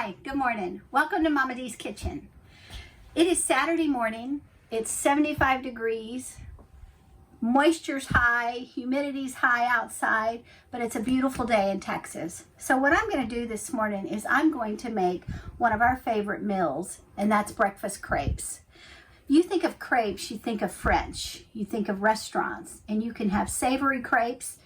Hi, good morning. Welcome to Mama D's Kitchen. It is Saturday morning. It's 75 degrees. Moisture's high, humidity's high outside, but it's a beautiful day in Texas. So what I'm going to do this morning is I'm going to make one of our favorite meals, and that's breakfast crepes. You think of crepes, you think of French, you think of restaurants, and you can have savory crepes,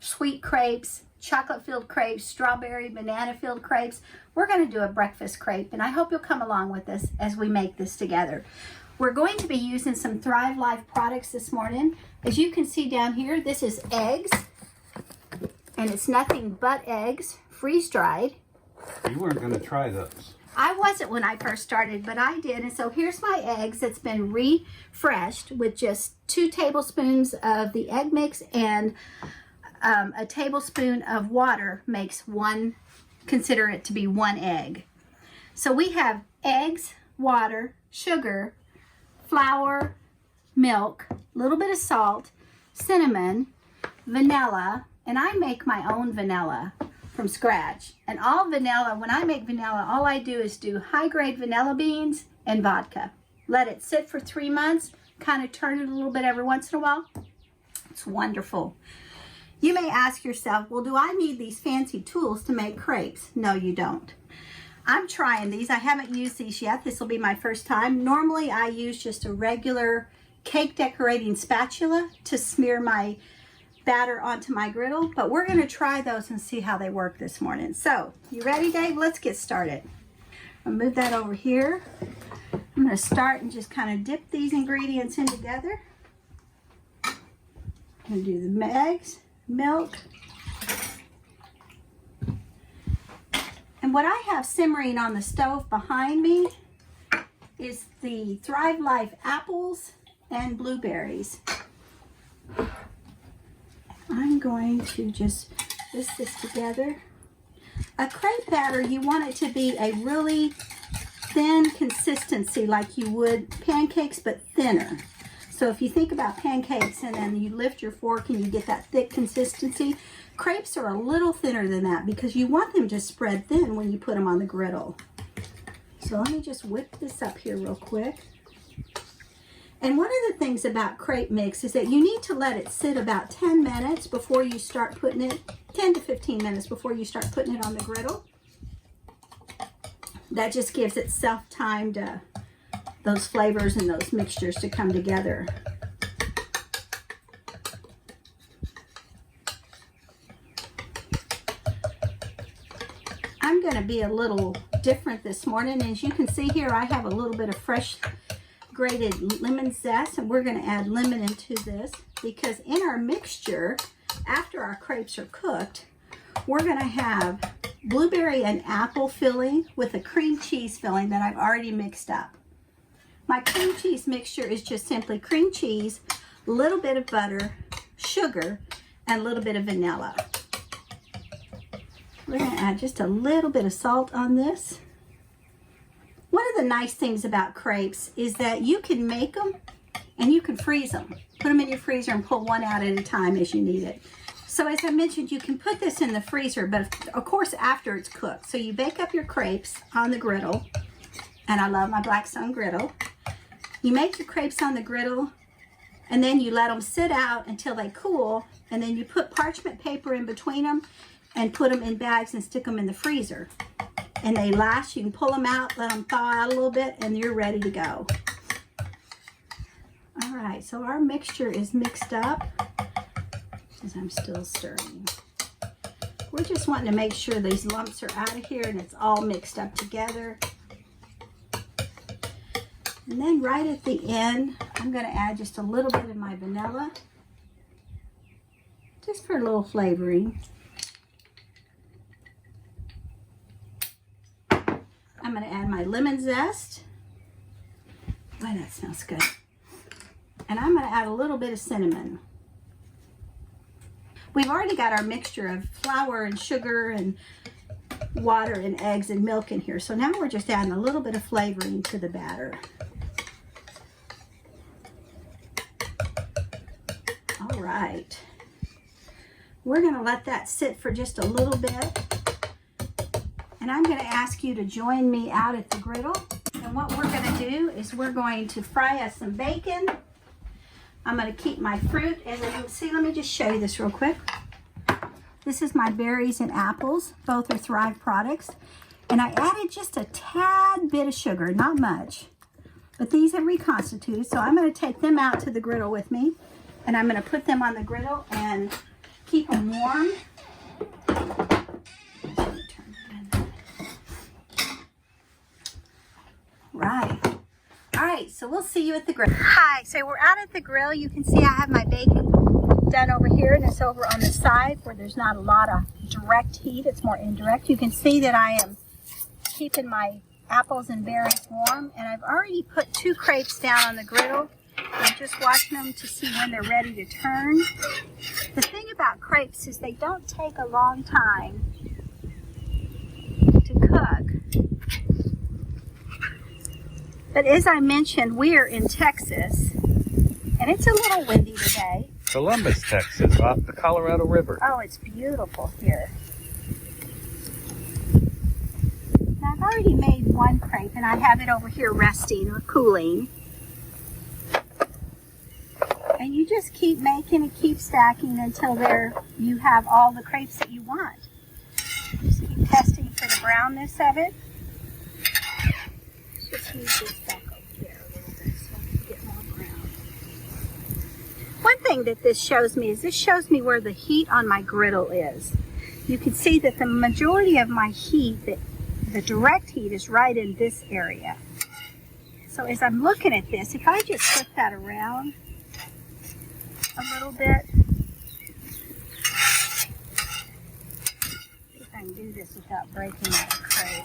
sweet crepes, chocolate-filled crepes, strawberry, banana-filled crepes. We're going to do a breakfast crepe, and I hope you'll come along with us as we make this together. We're going to be using some Thrive Life products this morning. As you can see down here, this is eggs, and it's nothing but eggs, freeze-dried. You weren't going to try those. I wasn't when I first started, but I did. And so here's my eggs that's been refreshed with just 2 tablespoons of the egg mix, and a tablespoon of water makes one, consider it to be 1 egg. So we have eggs, water, sugar, flour, milk, a little bit of salt, cinnamon, vanilla, and I make my own vanilla from scratch. And all vanilla, when I make vanilla, all I do is do high-grade vanilla beans and vodka. Let it sit for 3 months, kind of turn it a little bit every once in a while. It's wonderful. You may ask yourself, well, do I need these fancy tools to make crepes? No, you don't. I'm trying these. I haven't used these yet. This will be my first time. Normally, I use just a regular cake decorating spatula to smear my batter onto my griddle, but we're going to try those and see how they work this morning. So, you ready, Dave? Let's get started. I'll move that over here. I'm going to start and just kind of dip these ingredients in together. I'm going to do the eggs, milk, and what I have simmering on the stove behind me is the Thrive Life apples and blueberries. I'm going to just whisk this together. A crepe batter, you want it to be a really thin consistency like you would pancakes, but thinner. So if you think about pancakes and then you lift your fork and you get that thick consistency, crepes are a little thinner than that because you want them to spread thin when you put them on the griddle. So let me just whip this up here real quick. And one of the things about crepe mix is that you need to let it sit about 10 minutes before you start putting it, 10 to 15 minutes before you start putting it on the griddle. That just gives itself time to those flavors and those mixtures to come together. I'm going to be a little different this morning. As you can see here, I have a little bit of fresh grated lemon zest, and we're going to add lemon into this because in our mixture, after our crepes are cooked, we're going to have blueberry and apple filling with a cream cheese filling that I've already mixed up. My cream cheese mixture is just simply cream cheese, a little bit of butter, sugar, and a little bit of vanilla. We're going to add just a little bit of salt on this. One of the nice things about crepes is that you can make them and you can freeze them. Put them in your freezer and pull one out at a time as you need it. So as I mentioned, you can put this in the freezer, but of course after it's cooked. So you bake up your crepes on the griddle, and I love my Blackstone griddle. You make your crepes on the griddle, and then you let them sit out until they cool, and then you put parchment paper in between them and put them in bags and stick them in the freezer. And they last. You can pull them out, let them thaw out a little bit, and you're ready to go. All right, so our mixture is mixed up as I'm still stirring. We're just wanting to make sure these lumps are out of here and it's all mixed up together. And then right at the end, I'm going to add just a little bit of my vanilla, just for a little flavoring. I'm going to add my lemon zest. Boy, that smells good. And I'm going to add a little bit of cinnamon. We've already got our mixture of flour and sugar and water and eggs and milk in here. So now we're just adding a little bit of flavoring to the batter. All right. We're going to let that sit for just a little bit. And I'm going to ask you to join me out at the griddle. And what we're going to do is we're going to fry us some bacon. I'm going to keep my fruit. And then, see, let me just show you this real quick. This is my berries and apples. Both are Thrive products. And I added just a tad bit of sugar, not much. But these have reconstituted, so I'm going to take them out to the griddle with me. And I'm going to put them on the griddle and keep them warm. Right. All right, so we'll see you at the grill. Hi, so we're out at the grill. You can see I have my bacon done over here, and it's over on the side where there's not a lot of direct heat. It's more indirect. You can see that I am keeping my apples and berries warm, and I've already put 2 crepes down on the griddle. I'm just watching them to see when they're ready to turn. The thing about crepes is they don't take a long time to cook. But as I mentioned, we're in Texas, and it's a little windy today. Columbus, Texas, off the Colorado River. Oh, it's beautiful here. Now, I've already made 1 crepe, and I have it over here resting or cooling. And you just keep making and keep stacking until you have all the crepes that you want. Just keep testing for the brownness of it. Just move this back over here a little bit so I can get more brown. One thing that this shows me is this shows me where the heat on my griddle is. You can see that the majority of my heat, the direct heat, is right in this area. So as I'm looking at this, if I just flip that around a little bit, see if I can do this without breaking that crepe.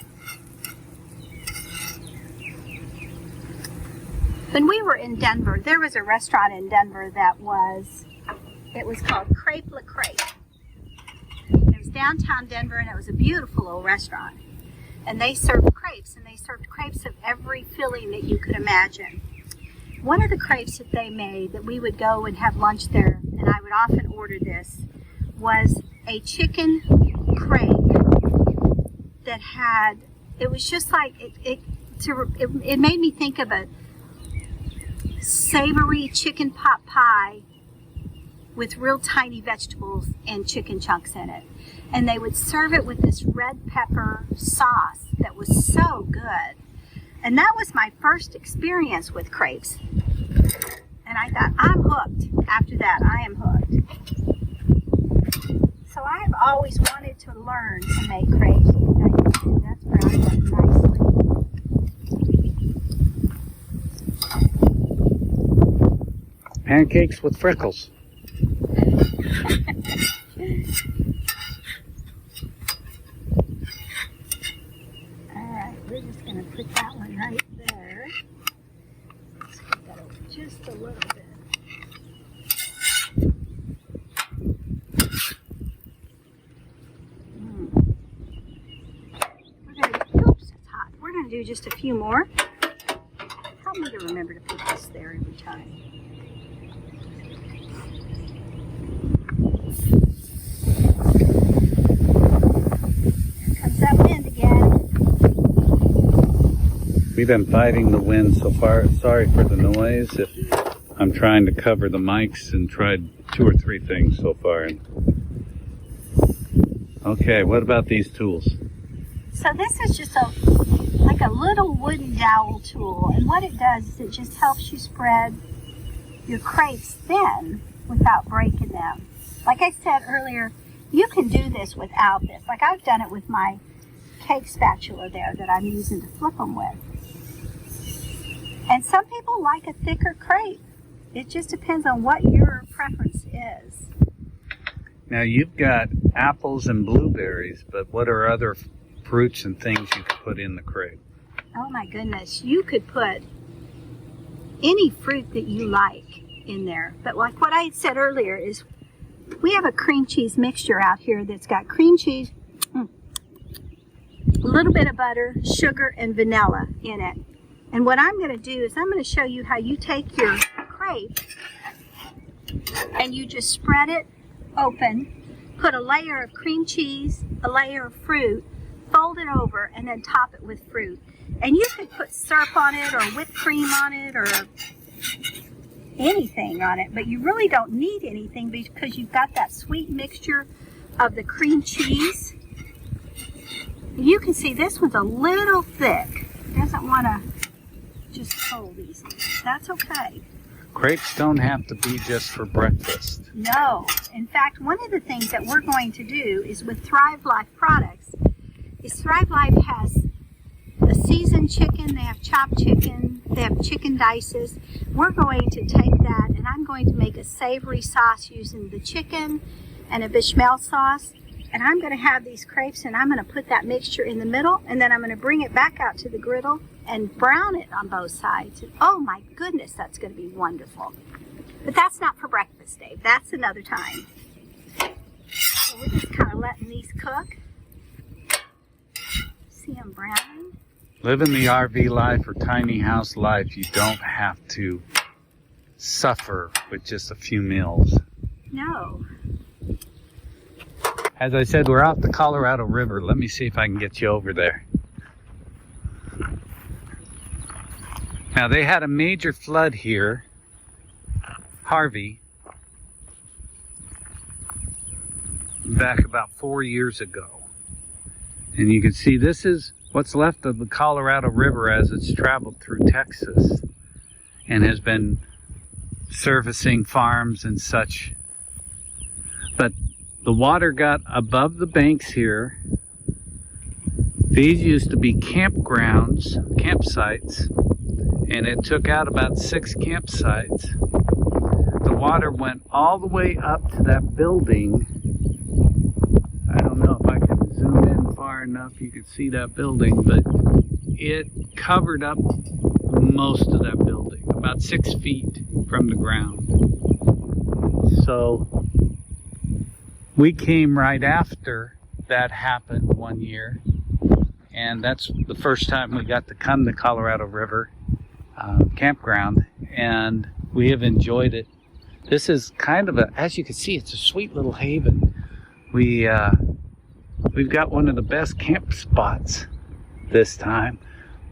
When we were in Denver, there was a restaurant in Denver that was called Crepe Crepe. It was downtown Denver, and it was a beautiful little restaurant. And they served crepes, and they served crepes of every filling that you could imagine. One of the crepes that they made that we would go and have lunch there, and I would often order this, was a chicken crepe that had, it was just like, it made me think of a savory chicken pot pie with real tiny vegetables and chicken chunks in it. And they would serve it with this red pepper sauce that was so good. And that was my first experience with crepes. And I thought, I'm hooked. After that, I am hooked. So I've always wanted to learn to make crepes. That's browned up nicely. Pancakes with freckles. Alright, we're just going to put that one right there. Let's put that over just a little bit. Oops, it's hot. We're going to do just a few more. Help me to remember to put this there every time. That wind again. We've been fighting the wind so far. Sorry for the noise. I'm trying to cover the mics and tried 2 or 3 things so far. Okay, what about these tools? So this is just like a little wooden dowel tool, and what it does is it just helps you spread your crepes thin without breaking them. Like I said earlier, you can do this without this. Like I've done it with my cake spatula there that I'm using to flip them with. And some people like a thicker crepe. It just depends on what your preference is. Now you've got apples and blueberries, but what are other fruits and things you could put in the crepe? Oh my goodness, you could put any fruit that you like in there. But like what I said earlier is we have a cream cheese mixture out here that's got cream cheese, a little bit of butter, sugar, and vanilla in it. And what I'm going to do is I'm going to show you how you take your crepe and you just spread it open, put a layer of cream cheese, a layer of fruit, fold it over, and then top it with fruit. And you could put syrup on it or whipped cream on it or anything on it, but you really don't need anything because you've got that sweet mixture of the cream cheese. You can see this one's a little thick. It doesn't want to just fold easily. That's okay. Crepes don't have to be just for breakfast. No. In fact, one of the things that we're going to do is with Thrive Life products is Thrive Life has a seasoned chicken, they have chopped chicken, they have chicken dices. We're going to take that and I'm going to make a savory sauce using the chicken and a bechamel sauce. And I'm going to have these crepes and I'm going to put that mixture in the middle and then I'm going to bring it back out to the griddle and brown it on both sides. And oh my goodness, that's going to be wonderful. But that's not for breakfast, Dave. That's another time. So we're just kind of letting these cook. See them browning? Living the RV life or tiny house life, you don't have to suffer with just a few meals. No. As I said, we're off the Colorado River. Let me see if I can get you over there. Now, they had a major flood here, Harvey, back about 4 years ago. And you can see this is what's left of the Colorado River as it's traveled through Texas and has been servicing farms and such. But the water got above the banks here. These used to be campsites, and it took out about 6 campsites. The water went all the way up to that building. I don't know if I can zoom in far enough you could see that building, but it covered up most of that building, about 6 feet from the ground. So we came right after that happened one year, and that's the first time we got to come to Colorado River campground, and we have enjoyed it. This is kind of a, as you can see, it's a sweet little haven. We've got one of the best camp spots this time,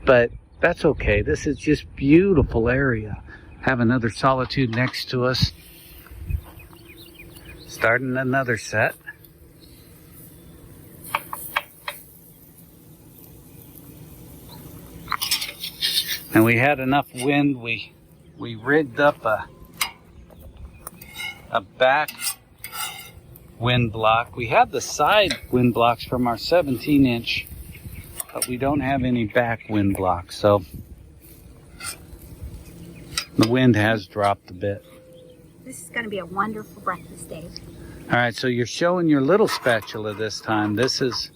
but that's okay. This is just beautiful area. Have another Solitude next to us. Starting another set. And we had enough wind, we rigged up a back wind block. We have the side wind blocks from our 17-inch, but we don't have any back wind blocks, so the wind has dropped a bit. This is going to be a wonderful breakfast, Dave. All right, so you're showing your little spatula this time. This is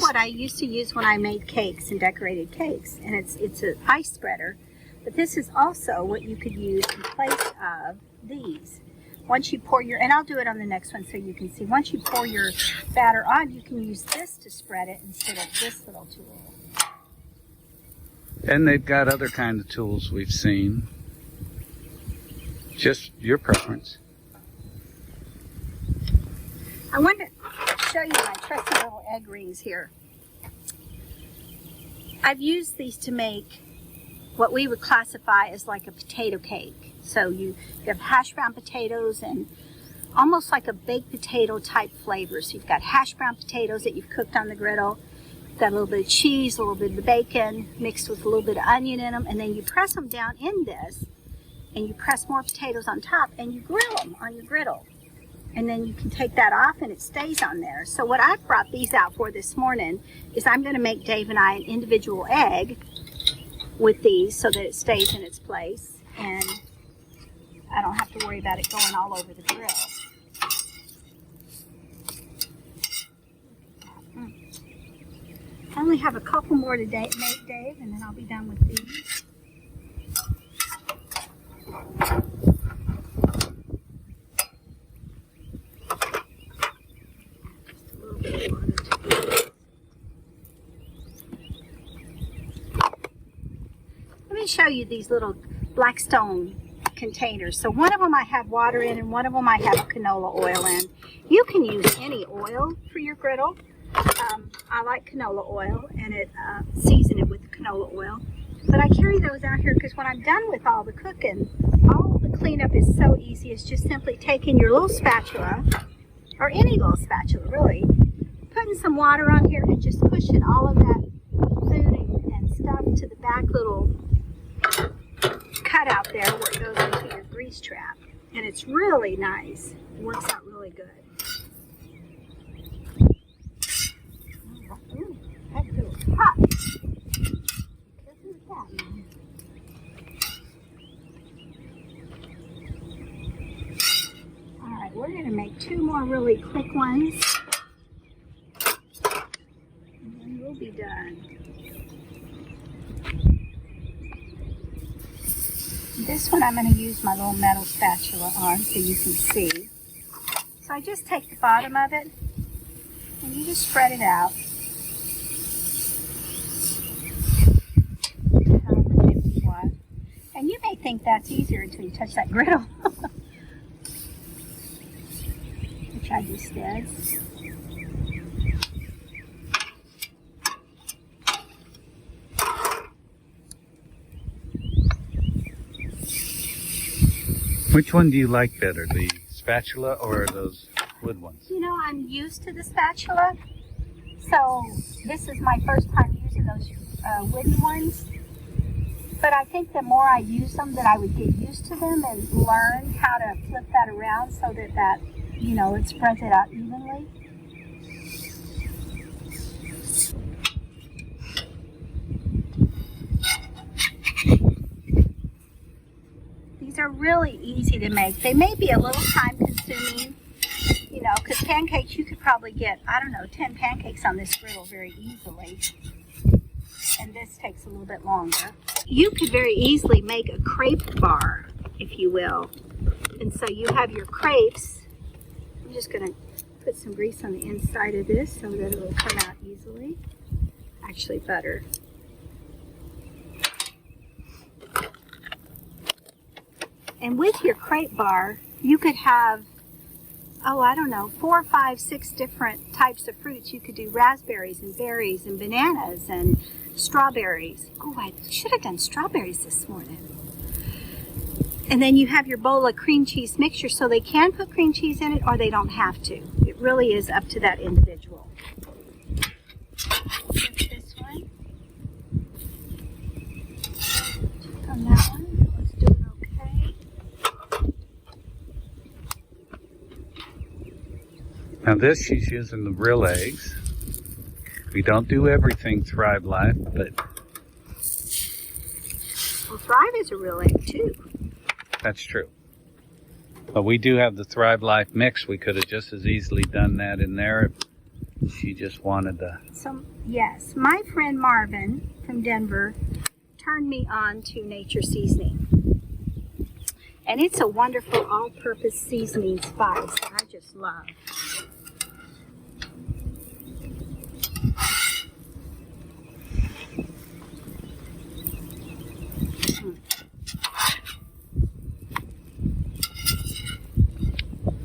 what I used to use when I made cakes and decorated cakes, and it's an ice spreader. But this is also what you could use in place of these. Once you pour your, and I'll do it on the next one so you can see. Once you pour your batter on, you can use this to spread it instead of this little tool. And they've got other kinds of tools we've seen. Just your preference. I want to show you my trusty little egg rings here. I've used these to make what we would classify as like a potato cake. So you have hash brown potatoes and almost like a baked potato type flavor. So you've got hash brown potatoes that you've cooked on the griddle. You've got a little bit of cheese, a little bit of the bacon mixed with a little bit of onion in them. And then you press them down in this and you press more potatoes on top and you grill them on your griddle. And then you can take that off and it stays on there. So what I've brought these out for this morning is I'm going to make Dave and I an individual egg with these so that it stays in its place. And I don't have to worry about it going all over the grill. I only have a couple more to make, Dave, and then I'll be done with these. Let me show you these little Blackstone containers. So one of them I have water in and one of them I have canola oil in. You can use any oil for your griddle. I like canola oil, and season it with canola oil. But I carry those out here because when I'm done with all the cooking, all the cleanup is so easy. It's just simply taking your little spatula, or any little spatula really, putting some water on here and just pushing all of that food and stuff to the back little cutout there where it goes into your grease trap. And it's really nice. It works out really good. Ooh, that's a little hot. Alright, we're going to make 2 more really quick ones. And then we'll be done. This one I'm going to use my little metal spatula on so you can see. So I just take the bottom of it and you just spread it out. And you may think that's easier until you touch that griddle. Which I just did. Which one do you like better, the spatula or those wood ones? You know, I'm used to the spatula, so this is my first time using those wooden ones. But I think the more I use them, that I would get used to them and learn how to flip that around so that you know, it spreads it out evenly. These are really easy to make. They may be a little time consuming, you know, because pancakes, you could probably get, I don't know, 10 pancakes on this griddle very easily. And this takes a little bit longer. You could very easily make a crepe bar, if you will. And so you have your crepes. I'm just going to put some grease on the inside of this so that it will come out easily. Actually, butter. And with your crepe bar, you could have, oh, I don't know, 4, 5, 6 different types of fruits. You could do raspberries and berries and bananas and strawberries. Oh, I should have done strawberries this morning. And then you have your bowl of cream cheese mixture, so they can put cream cheese in it or they don't have to. It really is up to that individual. This one. On that one, let's do it okay. Now this, she's using the real eggs. We don't do everything Thrive Life, but... Well, Thrive is a real egg too. That's true. But we do have the Thrive Life mix. We could have just as easily done that in there if she just wanted to. So, yes, my friend Marvin from Denver turned me on to Nature Seasoning. And it's a wonderful all-purpose seasoning spice that I just love.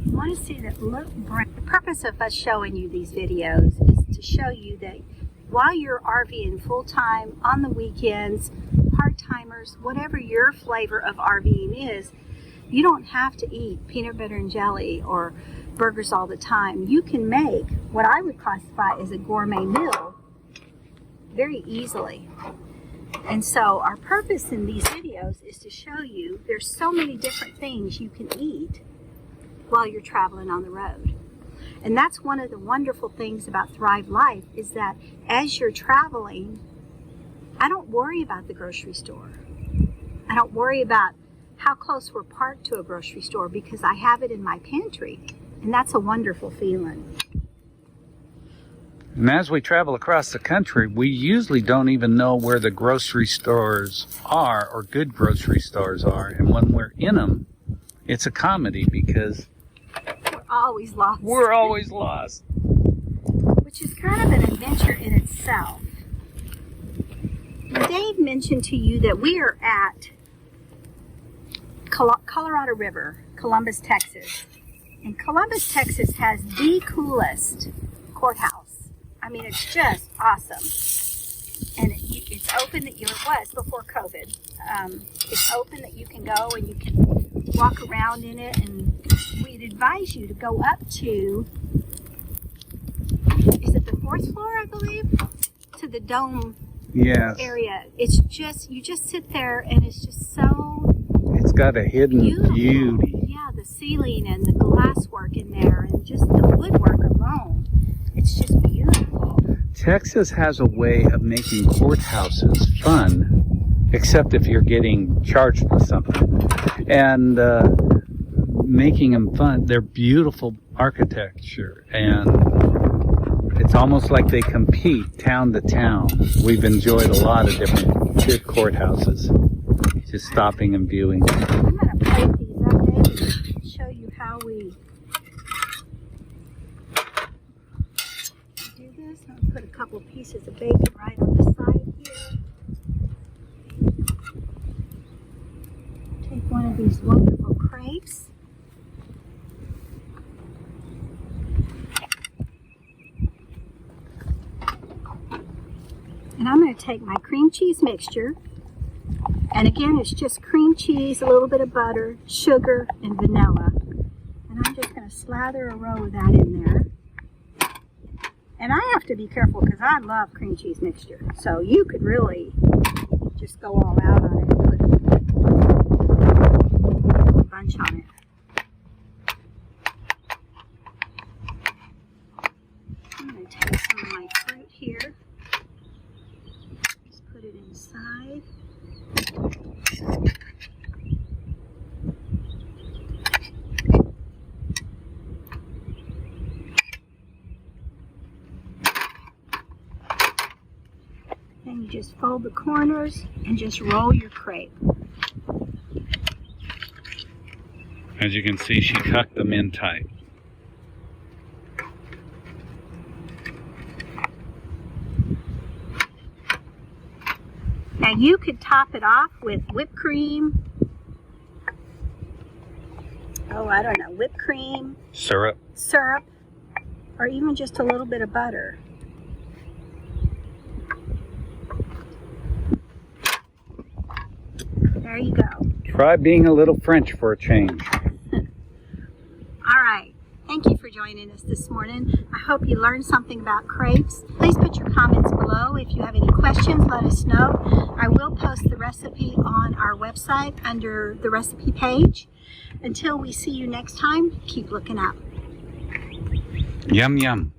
I want to see that look bright. The purpose of us showing you these videos is to show you that while you're RVing full-time, on the weekends, part-timers, whatever your flavor of RVing is, you don't have to eat peanut butter and jelly or burgers all the time. You can make what I would classify as a gourmet meal very easily. And so our purpose in these videos is to show you there's so many different things you can eat while you're traveling on the road. And that's one of the wonderful things about Thrive Life is that as you're traveling, I don't worry about the grocery store. I don't worry about how close we're parked to a grocery store because I have it in my pantry. And that's a wonderful feeling. And as we travel across the country, we usually don't even know where the grocery stores are or good grocery stores are. And when we're in them, it's a comedy because always lost. We're always lost. Which is kind of an adventure in itself. Now, Dave mentioned to you that we are at Colorado River, Columbus, Texas. And Columbus, Texas has the coolest courthouse I mean, it's just awesome. And it's open that it was before COVID. It's open that you can go and you can walk around in it. And we'd advise you to go up to, is it the 4th floor, I believe? To the dome area. It's just, you just sit there and it's just so It's got a hidden beauty. Yeah, the ceiling and the glasswork in there and just the woodwork alone. It's just beautiful. Texas has a way of making courthouses fun, except if you're getting charged with something. And making them fun. They're beautiful architecture, and it's almost like they compete town to town. We've enjoyed a lot of different good courthouses, just stopping and viewing. I'm going to plate these up, David, and show you how we do this. I'll put a couple pieces of bacon right on the side here. Take one of these wonderful crepes. And I'm going to take my cream cheese mixture. And again, it's just cream cheese, a little bit of butter, sugar, and vanilla. And I'm just going to slather a row of that in there. And I have to be careful because I love cream cheese mixture. So you could really just go all out on it and put a bunch on it. I'm going to take some of my fruit here. Just put it inside. Then you just fold the corners and just roll your crepe. As you can see, she tucked them in tight. Now you could top it off with whipped cream. Oh, I don't know, whipped cream. Syrup. Syrup. Or even just a little bit of butter. There you go. Try being a little French for a change. All right. Thank you for joining us this morning. I hope you learned something about crepes. Please put your comments below. If you have any questions, let us know. I will post the recipe on our website under the recipe page. Until we see you next time, keep looking up. Yum, yum.